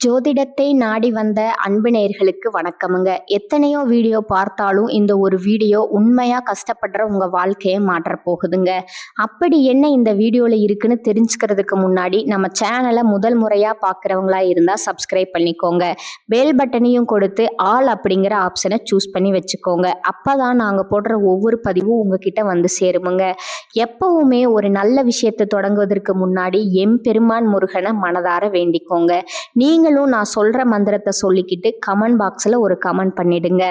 ஜோதிடத்தை நாடி வந்த அன்பு நேயர்களுக்கு வணக்கமுங்க. எத்தனையோ வீடியோ பார்த்தாலும் இந்த ஒரு வீடியோ உண்மையா கஷ்டப்படுற உங்க வாழ்க்கையை மாற்ற போகுதுங்க. அப்படி என்ன இந்த வீடியோல இருக்குன்னு தெரிஞ்சுக்கிறதுக்கு முன்னாடி நம்ம சேனலை முதல் முறையா பார்க்குறவங்களா இருந்தா சப்ஸ்கிரைப் பண்ணிக்கோங்க. பெல் பட்டனையும் கொடுத்து ஆல் அப்படிங்கிற ஆப்ஷனை சூஸ் பண்ணி வச்சுக்கோங்க. அப்பதான் நாங்க போடுற ஒவ்வொரு பதிவும் உங்ககிட்ட வந்து சேருமுங்க. எப்பவுமே ஒரு நல்ல விஷயத்தை தொடங்குவதற்கு முன்னாடி எம்பெருமான் முருகனை மனதார வேண்டிக்கோங்க. நீங்களும் நான் சொல்ற மந்திரத்தை சொல்லிக்கிட்டு கமெண்ட் பாக்ஸ்ல ஒரு கமெண்ட் பண்ணிடுங்க.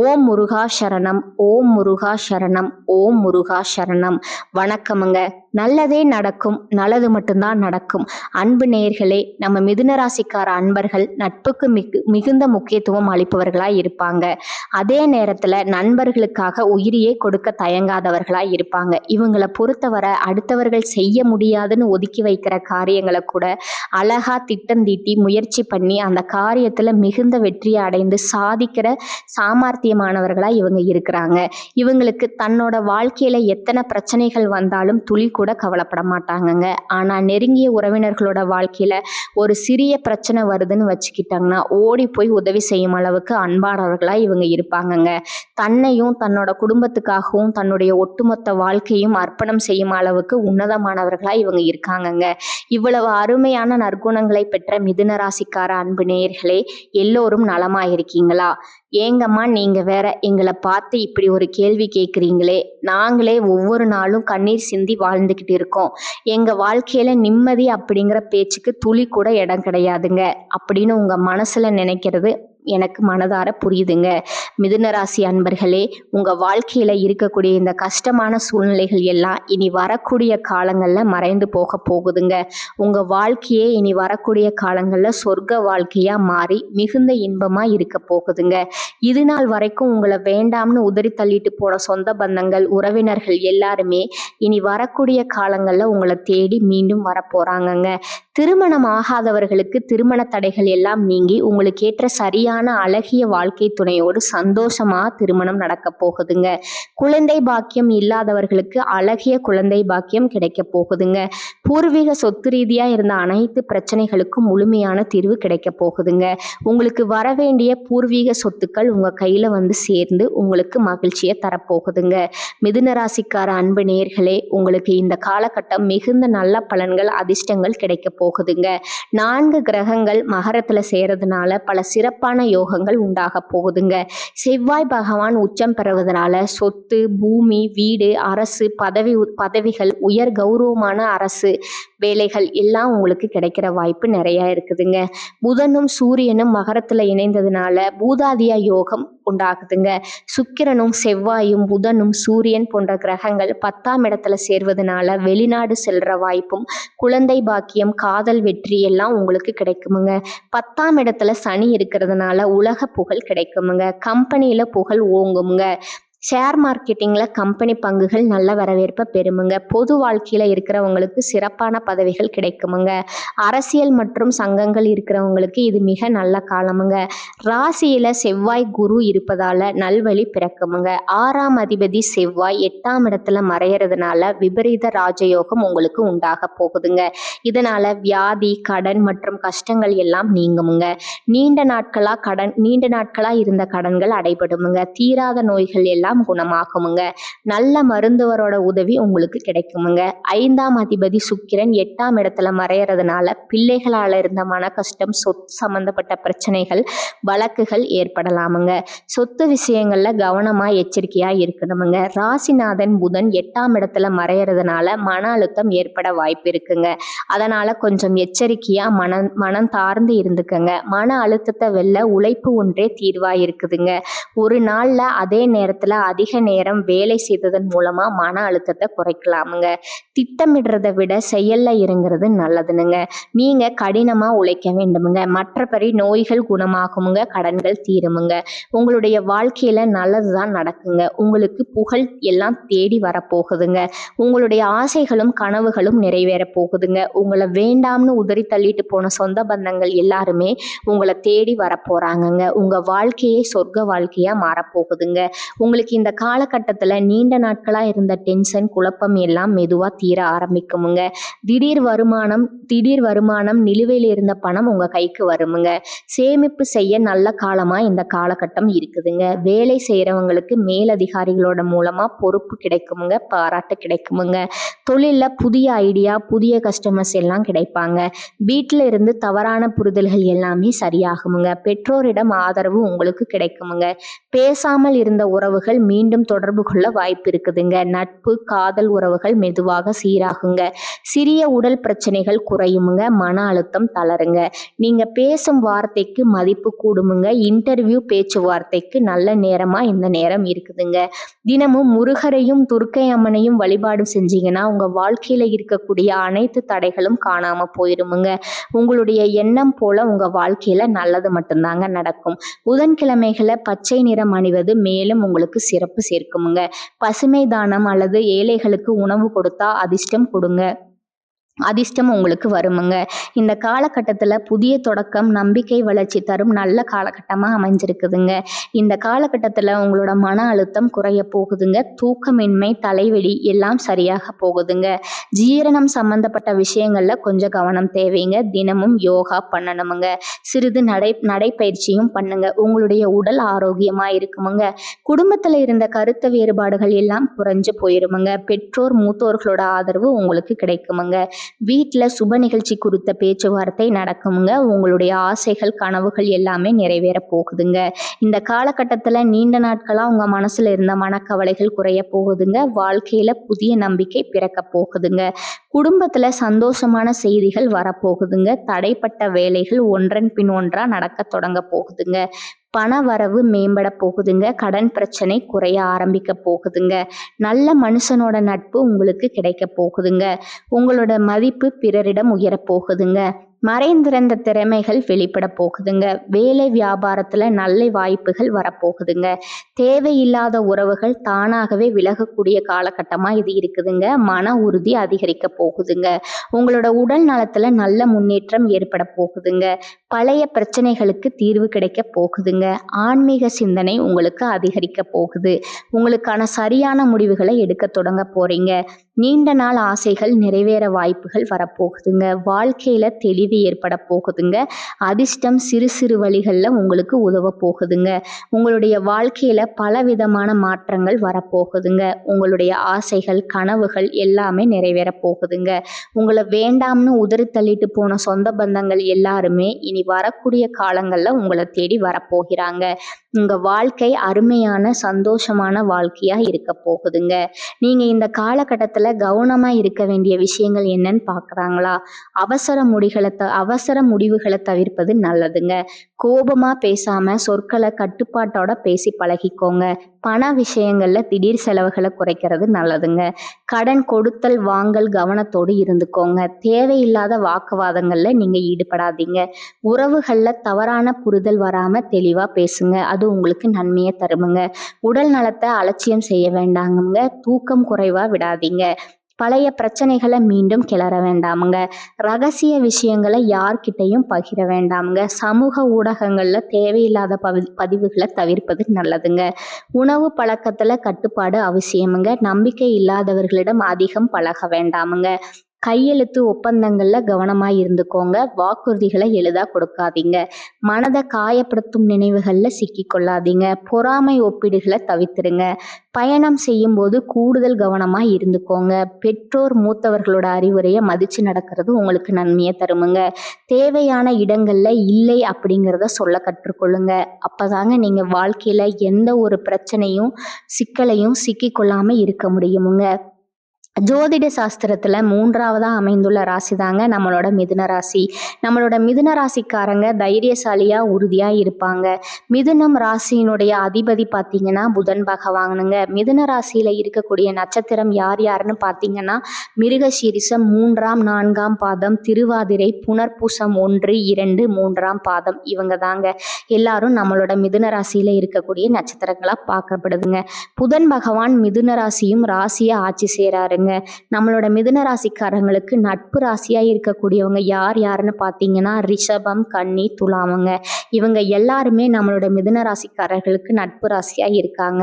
ஓம் முருகா சரணம், ஓம் முருகா சரணம், ஓம் முருகா சரணம். வணக்கமுங்க. நல்லதே நடக்கும், நல்லது மட்டும்தான் நடக்கும். அன்பு நேயர்களே, நம்ம மிதுன ராசிக்கார அன்பர்கள் நட்புக்கு மிகுந்த முக்கியத்துவம் அளிப்பவர்களாய் இருப்பாங்க. அதே நேரத்துல நண்பர்களுக்காக உயிரியே கொடுக்க தயங்காதவர்களாய் இருப்பாங்க. இவங்களை பொறுத்தவரை அடுத்தவர்கள் செய்ய முடியாதுன்னு ஒதுக்கி வைக்கிற காரியங்களை கூட அழகா திட்டம் தீட்டி முயற்சி பண்ணி அந்த காரியத்துல மிகுந்த வெற்றியை அடைந்து சாதிக்கிற சாமர்த்தியமானவர்களா இவங்க இருக்கிறாங்க. இவங்களுக்கு தன்னோட வாழ்க்கையில எத்தனை பிரச்சனைகள் வந்தாலும் துளி கூட கவலைப்பட மாட்டாங்கங்க. ஆனா நெருங்கிய உறவினர்களோட வாழ்க்கையில ஒரு சிறிய பிரச்சனை வருதுன்னு வச்சுக்கிட்டாங்கன்னா ஓடி போய் உதவி செய்யும் அளவுக்கு அன்பானவர்களா இவங்க இருப்பாங்கங்க. தன்னையும் தன்னோட குடும்பத்துக்காகவும் தன்னுடைய ஒட்டுமொத்த வாழ்க்கையும் அர்ப்பணம் செய்யும் அளவுக்கு உன்னதமானவர்களா இவங்க இருக்காங்கங்க. இவ்வளவு அருமையான நற்குணங்களை பெற்ற மிதுன ராசிக்கார அன்பு நேயர்களே, எல்லோரும் நலமா இருக்கீங்களா? ஏங்கம்மா நீங்க வேற எங்களை பார்த்து இப்படி ஒரு கேள்வி கேட்குறீங்களே? நாங்களே ஒவ்வொரு நாளும் கண்ணீர் சிந்தி வாழ்ந்துக்கிட்டு இருக்கோம். எங்க வாழ்க்கையில நிம்மதி அப்படிங்கிற பேச்சுக்கு துளி கூட இடம் கிடையாதுங்க அப்படின்னு உங்க மனசுல நினைக்கிறது எனக்கு மனதார புரியுதுங்க. மிதுன ராசி அன்பர்களே, உங்க வாழ்க்கையில இருக்கக்கூடிய இந்த கஷ்டமான சூழ்நிலைகள் எல்லாம் இனி வரக்கூடிய காலங்கள்ல மறைந்து போக போகுதுங்க. உங்க வாழ்க்கையே இனி வரக்கூடிய காலங்கள்ல சொர்க்க வாழ்க்கையா மாறி மிகுந்த இன்பமா இருக்க போகுதுங்க. இது நாள் வரைக்கும் உங்களை வேண்டாம்னு உதறி தள்ளிட்டு போன சொந்த பந்தங்கள் உறவினர்கள் எல்லாருமே இனி வரக்கூடிய காலங்கள்ல உங்களை தேடி மீண்டும் வரப்போறாங்கங்க. திருமணம் ஆகாதவர்களுக்கு திருமண தடைகள் எல்லாம் நீங்கி உங்களுக்கு ஏற்ற சரியான அழகிய வாழ்க்கை துணையோடு சந்தோஷமா திருமணம் நடக்க போகுதுங்க. குழந்தை பாக்கியம் இல்லாதவர்களுக்கு அழகிய குழந்தை பாக்கியம் கிடைக்க போகுதுங்க. பூர்வீக சொத்து ரீதியா இருந்த அனைத்து பிரச்சனைகளுக்கும் முழுமையான தீர்வு கிடைக்க போகுதுங்க. உங்களுக்கு வரவேண்டிய பூர்வீக சொத்துக்கள் உங்க கையில வந்து சேர்ந்து உங்களுக்கு மகிழ்ச்சியை தரப்போகுதுங்க. மிதுன ராசிக்கார அன்பு நேயர்களே, உங்களுக்கு இந்த காலகட்டம் மிகுந்த நல்ல பலன்கள் அதிர்ஷ்டங்கள் கிடைக்க போகுதுங்க. 4 கிரகங்கள் மகரத்துல சேரதுனால பல சிறப்பான யோகங்கள் உண்டாக போகுதுங்க. செவ்வாய் பகவான் உச்சம் பெறுவதனால சொத்து, பூமி, வீடு, அரசு பதவிகள், உயர் கௌரவமான அரசு வேலைகள் எல்லாம் உங்களுக்கு கிடைக்கிற வாய்ப்பு நிறைய இருக்குதுங்க. புதனும் சூரியனும் மகரத்துல இணைந்ததுனால பூதாதிய யோகம் உண்டாகுதுங்க. சுக்கிரனும் செவ்வாயும் புதனும் சூரியன் போன்ற கிரகங்கள் 10ஆம் இடத்துல சேர்வதனால வெளிநாடு செல்ற வாய்ப்பும் குழந்தை பாக்கியம், காதல் வெற்றி எல்லாம் உங்களுக்கு கிடைக்குமுங்க. 10ஆம் இடத்துல சனி இருக்கிறதுனால உலக புகழ் கிடைக்குமுங்க. கம்பெனியில புகழ் ஓங்குமுங்க. ஷேர் மார்க்கெட்டிங்கில் கம்பெனி பங்குகள் நல்ல வரவேற்பை பெறுமுங்க. பொது வாழ்க்கையில் இருக்கிறவங்களுக்கு சிறப்பான பதவிகள் கிடைக்குமுங்க. அரசியல் மற்றும் சங்கங்கள் இருக்கிறவங்களுக்கு இது மிக நல்ல காலமுங்க. ராசியில் செவ்வாய் குரு இருப்பதால் நல்வழி பிறக்குமுங்க. 6ஆம் அதிபதி செவ்வாய் 8ஆம் இடத்துல மறையிறதுனால விபரீத ராஜயோகம் உங்களுக்கு உண்டாக போகுதுங்க. இதனால் வியாதி, கடன் மற்றும் கஷ்டங்கள் எல்லாம் நீங்குமுங்க. நீண்ட நாட்களாக இருந்த கடன்கள் அடைபடுமுங்க. தீராத நோய்கள் எல்லாம் குணமாகுமுங்க. நல்ல மருத்துவரோட உதவி உங்களுக்கு கிடைக்குமுங்க. 5ஆம் அதிபதி சுக்கிரன் 8ஆம் இடத்துல மறையறதுனால பிள்ளைகளால இருந்த மன கஷ்டம், சொத்து சம்பந்தப்பட்ட பிரச்சனைகள், வழக்குகள் ஏற்படலாமுங்க. சொத்து விஷயங்கள்ல கவனமா எச்சரிக்கையா இருக்கணுமுங்க. ராசிநாதன் புதன் 8ஆம் இடத்துல மறையறதுனால மன அழுத்தம் ஏற்பட வாய்ப்பு இருக்குங்க. அதனால கொஞ்சம் எச்சரிக்கையா மனம் தார்ந்து இருந்துக்கங்க. மன அழுத்தத்தை வெல்ல உழைப்பு ஒன்றே தீர்வா இருக்குதுங்க. ஒரு நாள்ல அதே நேரத்துல அதிக நேரம் வேலை செய்ததன் மூலமா மன அழுத்தத்தை குறைக்கலாமுங்க. திட்டமிடுறதை விட செயல்ல இறங்குறது நல்லதுனுங்க. நீங்க கடினமா உழைக்க வேண்டுமுங்க. மற்றபடி நோய்கள் குணமாகுமுங்க, கடன்கள் தீருமுங்க. உங்களுடைய வாழ்க்கையில நல்லதுதான் நடக்குங்க. உங்களுக்கு புகழ் எல்லாம் தேடி வரப்போகுதுங்க. உங்களுடைய ஆசைகளும் கனவுகளும் நிறைவேற போகுதுங்க. உங்களை வேண்டாம்னு உதறி தள்ளிட்டு போன சொந்த பந்தங்கள் எல்லாருமே உங்களை தேடி வரப்போறாங்கங்க. உங்க வாழ்க்கையே சொர்க்க வாழ்க்கையா மாறப்போகுதுங்க. உங்களுக்கு உங்களுக்கு இந்த காலகட்டத்தில் நீண்ட நாட்களாக இருந்த டென்ஷன் குழப்பம் எல்லாம் மெதுவாக தீர ஆரம்பிக்குமுங்க. திடீர் வருமானம் நிலுவையில் இருந்த பணம் உங்கள் கைக்கு வருமுங்க. சேமிப்பு செய்ய நல்ல காலமாக இந்த காலகட்டம் இருக்குதுங்க. வேலை செய்கிறவங்களுக்கு மேலதிகாரிகளோட மூலமாக பொறுப்பு கிடைக்குமுங்க, பாராட்டு கிடைக்குமுங்க. தொழிலில் புதிய ஐடியா, புதிய கஸ்டமர்ஸ் எல்லாம் கிடைப்பாங்க. வீட்டில் இருந்து தவறான புரிதல்கள் எல்லாமே சரியாகுமுங்க. பெற்றோரிடம் ஆதரவு உங்களுக்கு கிடைக்குமுங்க. பேசாமல் இருந்த உறவுகள் மீண்டும் தொடர்பு கொள்ள வாய்ப்பு இருக்குதுங்க. நட்பு, காதல் உறவுகள் மெதுவாக சீராகுங்க. சிறிய உடல் பிரச்சனைகள் குறையுமுங்க. மன அழுத்தம் தளருங்க. நீங்க பேசும் வார்த்தைக்கு மதிப்பு கூடுமுங்க. இன்டர்வியூ பேச்சுவார்த்தைக்கு நல்ல நேரமா இந்த நேரம் இருக்குதுங்க. தினமும் முருகரையும் துர்க்கை அம்மனையும் வழிபாடு செஞ்சீங்கன்னா உங்க வாழ்க்கையில இருக்கக்கூடிய அனைத்து தடைகளும் காணாம போயிருமுங்க. உங்களுடைய எண்ணம் போல உங்க வாழ்க்கையில நல்லது மட்டும்தாங்க நடக்கும். புதன்கிழமைகளை பச்சை நிறம் அணிவது மேலும் உங்களுக்கு சிறப்பு சேர்க்குமுங்க. பசுமை தானம் அல்லது ஏழைகளுக்கு உணவு கொடுத்தா அதிர்ஷ்டம் உங்களுக்கு வருமுங்க. இந்த காலகட்டத்தில் புதிய தொடக்கம், நம்பிக்கை வளர்ச்சி தரும் நல்ல காலகட்டமாக அமைஞ்சிருக்குதுங்க. இந்த காலகட்டத்தில் உங்களோட மன அழுத்தம் குறைய போகுதுங்க. தூக்கமின்மை, தலைவலி எல்லாம் சரியாக போகுதுங்க. ஜீரணம் சம்பந்தப்பட்ட விஷயங்களில் கொஞ்சம் கவனம் தேவைங்க. தினமும் யோகா பண்ணணுமுங்க. சிறிது நடைப்பயிற்சியும் பண்ணுங்க. உங்களுடைய உடல் ஆரோக்கியமாக இருக்குமுங்க. குடும்பத்தில் இருந்த கருத்து வேறுபாடுகள் எல்லாம் குறைஞ்சு போயிருமுங்க. பெற்றோர், மூத்தோர்களோட ஆதரவு உங்களுக்கு கிடைக்குமுங்க. வீட்டில் சுப நிகழ்ச்சி குறித்த பேச்சுவார்த்தை நடக்குமுங்க. உங்களுடைய ஆசைகள், கனவுகள் எல்லாமே நிறைவேற போகுதுங்க. இந்த காலகட்டத்தில் நீண்ட நாட்களாக உங்கள் மனசில் இருந்த மனக்கவலைகள் குறைய போகுதுங்க. வாழ்க்கையில் புதிய நம்பிக்கை பிறக்க போகுதுங்க. குடும்பத்தில் சந்தோஷமான செய்திகள் வரப்போகுதுங்க. தடைப்பட்ட வேலைகள் ஒன்றன் பின் ஒன்றா நடக்க தொடங்க போகுதுங்க. பண வரவு மேம்பட போகுதுங்க. கடன் பிரச்சனை குறைய ஆரம்பிக்க போகுதுங்க. நல்ல மனுஷனோட நட்பு உங்களுக்கு கிடைக்க போகுதுங்க. உங்களோட மதிப்பு பிறரிடம் உயர போகுதுங்க. மறைந்திருந்த திறமைகள் வெளிப்பட போகுதுங்க. வேலை வியாபாரத்தில் நல்ல வாய்ப்புகள் வரப்போகுதுங்க. தேவையில்லாத உறவுகள் தானாகவே விலகக்கூடிய காலகட்டமாக இது இருக்குதுங்க. மன உறுதி அதிகரிக்க போகுதுங்க. உங்களோட உடல் நலத்தில் நல்ல முன்னேற்றம் ஏற்பட போகுதுங்க. பழைய பிரச்சனைகளுக்கு தீர்வு கிடைக்க போகுதுங்க. ஆன்மீக சிந்தனை உங்களுக்கு அதிகரிக்க போகுது. உங்களுக்கான சரியான முடிவுகளை எடுக்க தொடங்க போறீங்க. நீண்ட நாள் ஆசைகள் நிறைவேற வாய்ப்புகள் வரப்போகுதுங்க. வாழ்க்கையில தெளிவு ஏற்பட போகுதுங்க. அதிர்ஷ்டம் சிறு சிறு வழிகளில் உங்களுக்கு உதவ போகுதுங்க. உங்களுடைய வாழ்க்கையில பலவிதமான மாற்றங்கள் வரப்போகுதுங்க. உங்களுடைய ஆசைகள், கனவுகள் எல்லாமே நிறைவேற போகுதுங்க. உங்களை வேண்டாம்னு உதறி தள்ளிட்டு போன சொந்த பந்தங்கள் எல்லாருமே இனி வரக்கூடிய காலங்களில் உங்களை தேடி வரப்போகிறாங்க. உங்க வாழ்க்கை அருமையான சந்தோஷமான வாழ்க்கையா இருக்க போகுதுங்க. நீங்க இந்த காலகட்டத்தில் கவனமா இருக்க வேண்டிய விஷயங்கள் என்னன்னு பார்க்குறாங்களா? அவசர முடிவுகளை தவிர்ப்பது நல்லதுங்க. கோபமா பேசாம சொற்களை கட்டுப்பாட்டோட பேசி பழகிக்கோங்க. பண விஷயங்கள்ல திடீர் செலவுகளை குறைக்கிறது நல்லதுங்க. கடன் கொடுத்தல் வாங்கல் கவனத்தோடு இருந்துக்கோங்க. தேவையில்லாத வாக்குவாதங்கள்ல நீங்க ஈடுபடாதீங்க. உறவுகள்ல தவறான புரிதல் வராம தெளிவா பேசுங்க. அது உங்களுக்கு நன்மையை தருமுங்க. உடல் நலத்தை அலட்சியம் செய்ய வேண்டாங்க. தூக்கம் குறைவா விடாதீங்க. பழைய பிரச்சனைகளை மீண்டும் கிளற வேண்டாமுங்க. ரகசிய விஷயங்களை யார்கிட்டையும் பகிர வேண்டாமுங்க. சமூக ஊடகங்களில் தேவையில்லாத பதிவுகளை தவிர்ப்பது நல்லதுங்க. உணவு பழக்கத்தில் கட்டுப்பாடு அவசியமுங்க. நம்பிக்கை இல்லாதவர்களிடம் அதிகம் பழக வேண்டாமுங்க. கையெழுத்து ஒப்பந்தங்களில் கவனமாக இருந்துக்கோங்க. வாக்குறுதிகளை எளிதாக கொடுக்காதீங்க. மனதை காயப்படுத்தும் நினைவுகளில் சிக்கிக்கொள்ளாதீங்க. பொறாமை ஒப்பீடுகளை தவிர்த்துடுங்க. பயணம் செய்யும் போது கூடுதல் கவனமாக இருந்துக்கோங்க. பெற்றோர், மூத்தவர்களோட அறிவுரையை மதித்து நடக்கிறது உங்களுக்கு நன்மையை தருமுங்க. தேவையான இடங்களில் இல்லை அப்படிங்கிறத சொல்ல கற்றுக்கொள்ளுங்க. அப்போதாங்க நீங்கள் வாழ்க்கையில் எந்த ஒரு பிரச்சனையும் சிக்கலையும் சிக்கிக்கொள்ளாமல் இருக்க முடியுமுங்க. ஜோதிட சாஸ்திரத்தில் 3ஆவதாக அமைந்துள்ள ராசி தாங்க நம்மளோட மிதுன ராசி. நம்மளோட மிதுன ராசிக்காரங்க தைரியசாலியாக உறுதியாக இருப்பாங்க. மிதுனம் ராசியினுடைய அதிபதி பார்த்தீங்கன்னா புதன் பகவானுங்க. மிதுன ராசியில் இருக்கக்கூடிய நட்சத்திரம் யாருன்னு பார்த்தீங்கன்னா மிருகசீரிஷம் 3ஆம் 4ஆம் பாதம், திருவாதிரை, புனர்பூசம் 1, 2, 3ஆம் பாதம். இவங்க தாங்க எல்லாரும் நம்மளோட மிதுன ராசியில் இருக்கக்கூடிய நட்சத்திரங்களாக பார்க்கப்படுதுங்க. புதன் பகவான் மிதுன ராசியும் ராசியை ஆட்சி செய்கிறாருங்க. இருப்பாங்க. நம்மளோட மிதுன ராசிக்காரங்களுக்கு நட்பு ராசியாக இருக்கக்கூடியவங்க யார் யாருன்னு பார்த்தீங்கன்னா ரிஷபம், கன்னி, துலாமுங்க. இவங்க எல்லாருமே நம்மளோட மிதுன ராசிக்காரர்களுக்கு நட்பு ராசியாக இருக்காங்க.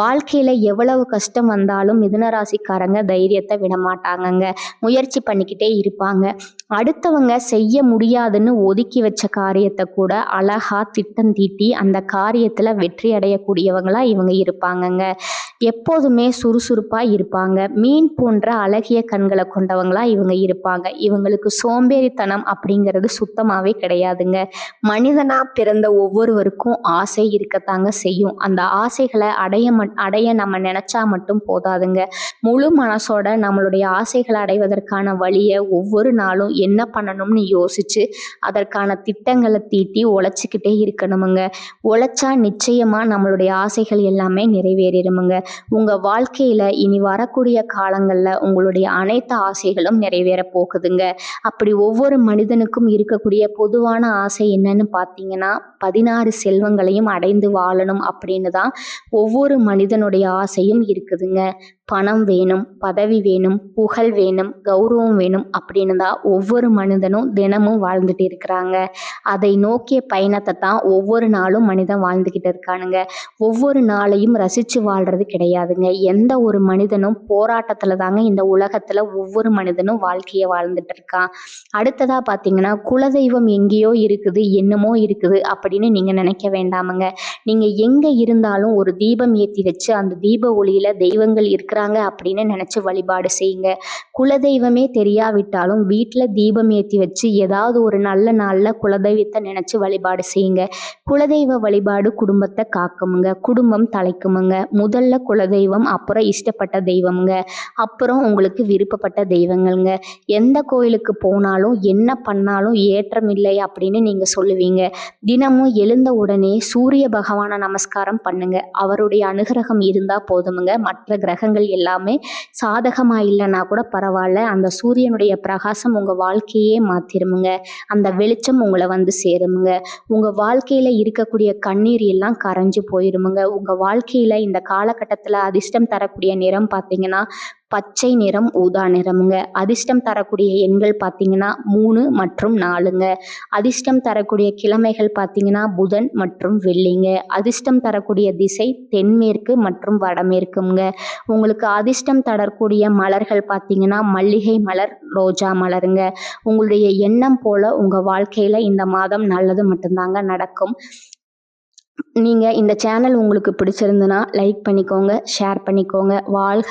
வாழ்க்கையில் எவ்வளவு கஷ்டம் வந்தாலும் மிதுன ராசிக்காரங்க தைரியத்தை விட மாட்டாங்கங்க. முயற்சி பண்ணிக்கிட்டே இருப்பாங்க. அடுத்தவங்க செய்ய முடியாதுன்னு ஒதுக்கி வச்ச காரியத்தை கூட அழகா திட்டம் தீட்டி அந்த காரியத்தில் வெற்றி அடையக்கூடியவங்களா இவங்க இருப்பாங்கங்க. எப்போதுமே சுறுசுறுப்பாக இருப்பாங்க. மீன் போன்ற அழகிய கண்களை கொண்டவங்களா இவங்க இருப்பாங்க. இவங்களுக்கு சோம்பேறித்தனம் அப்படிங்கிறது சுத்தமாகவே கிடையாதுங்க. மனிதனா பிறந்த ஒவ்வொருவருக்கும் ஆசை இருக்கத்தாங்க செய்யும். அந்த ஆசைகளை அடைய நம்ம நினைச்சா மட்டும் போதாதுங்க. முழு மனசோட நம்மளுடைய ஆசைகளை அடைவதற்கான வழியை ஒவ்வொரு நாளும் என்ன பண்ணணும்னு யோசிச்சு அதற்கான திட்டங்களை தீட்டி உழைச்சிக்கிட்டே இருக்கணுமுங்க. உழைச்சா நிச்சயமா நம்மளுடைய ஆசைகள் எல்லாமே நிறைவேறிடுமுங்க. உங்க வாழ்க்கையில இனி வரக்கூடிய காலங்கள்ல உங்களுடைய அனைத்து ஆசைகளும் நிறைவேற போகுதுங்க. அப்படி ஒவ்வொரு மனிதனுக்கும் இருக்கக்கூடிய பொதுவான ஆசை என்னன்னு பார்த்தீங்கன்னா 16 செல்வங்களையும் அடைந்து வாழணும் அப்படின்னு தான் ஒவ்வொரு மனிதனுடைய ஆசையும் இருக்குதுங்க. பணம் வேணும், பதவி வேணும், புகழ் வேணும், கௌரவம் வேணும் அப்படின்னு தான் ஒவ்வொரு மனிதனும் தினமும் வாழ்ந்துட்டு இருக்கிறாங்க. அதை நோக்கிய பயணத்தை தான் ஒவ்வொரு நாளும் மனிதன் வாழ்ந்துக்கிட்டு இருக்கானுங்க. ஒவ்வொரு நாளையும் ரசித்து வாழ்கிறது கிடையாதுங்க. எந்த ஒரு மனிதனும் போராட்டத்தில் தாங்க இந்த உலகத்தில் ஒவ்வொரு மனிதனும் வாழ்க்கையை வாழ்ந்துட்டு இருக்கான். அடுத்ததாக பார்த்தீங்கன்னா குலதெய்வம் எங்கேயோ இருக்குது, என்னமோ இருக்குது அப்படின்னு நீங்கள் நினைக்க வேண்டாமுங்க. நீங்கள் எங்கே இருந்தாலும் ஒரு தீபம் ஏற்றி வச்சு அந்த தீப ஒளியில் தெய்வங்கள் இருக்கிறாங்க அப்படின்னு நினச்சி வழிபாடு செய்யுங்க. குலதெய்வமே தெரியாவிட்டாலும் வீட்டில் தீபம் ஏற்றி வச்சு ஏதாவது ஒரு நல்ல நாளில் குலதெய்வத்தை நினச்சி வழிபாடு செய்யுங்க. குலதெய்வ வழிபாடு குடும்பத்தை காக்குமுங்க, குடும்பம் தலைக்குமுங்க. முதல்ல குலதெய்வம், அப்புறம் இஷ்டப்பட்ட தெய்வமுங்க, அப்புறம் உங்களுக்கு விருப்பப்பட்ட தெய்வங்கள்ங்க. எந்த கோயிலுக்கு போனாலும் என்ன பண்ணாலும் ஏற்றம் இல்லை அப்படின்னு நீங்கள் சொல்லுவீங்க. தினமும் எழுந்த உடனே சூரிய பகவானை நமஸ்காரம் பண்ணுங்க. அவருடைய அனுகிரகம் இருந்தால் போதுமுங்க. மற்ற கிரகங்கள் எல்லாமே சாதகமாக இல்லைன்னா கூட பரவாயில்ல, அந்த சூரியனுடைய பிரகாசம் உங்கள் வாழ்க்கையே மாற்றிருமுங்க. அந்த வெளிச்சம் உங்களை வந்து சேருமுங்க. உங்கள் வாழ்க்கையில் இருக்கக்கூடிய கண்ணீர் எல்லாம் கரைஞ்சு போயிருமுங்க. உங்கள் வாழ்க்கையில் இந்த காலகட்டத்தில் அதிர்ஷ்டம் தரக்கூடிய நிறம் பார்த்தீங்கன்னா பச்சை நிறம், ஊதா நிறமுங்க. அதிர்ஷ்டம் தரக்கூடிய எண்கள் பார்த்தீங்கன்னா 3 மற்றும் 4ங்க. அதிர்ஷ்டம் தரக்கூடிய கிழமைகள் பார்த்தீங்கன்னா புதன் மற்றும் வெள்ளிங்க. அதிர்ஷ்டம் தரக்கூடிய திசை தென்மேற்கு மற்றும் வடமேற்குங்க. உங்களுக்கு அதிர்ஷ்டம் தரக்கூடிய மலர்கள் பார்த்தீங்கன்னா மல்லிகை மலர், ரோஜா மலருங்க. உங்களுடைய எண்ணம் போல் உங்கள் வாழ்க்கையில் இந்த மாதம் நல்லது மட்டும்தாங்க நடக்கும். நீங்கள் இந்த சேனல் உங்களுக்கு பிடிச்சிருந்துன்னா லைக் பண்ணிக்கோங்க, ஷேர் பண்ணிக்கோங்க. வாழ்க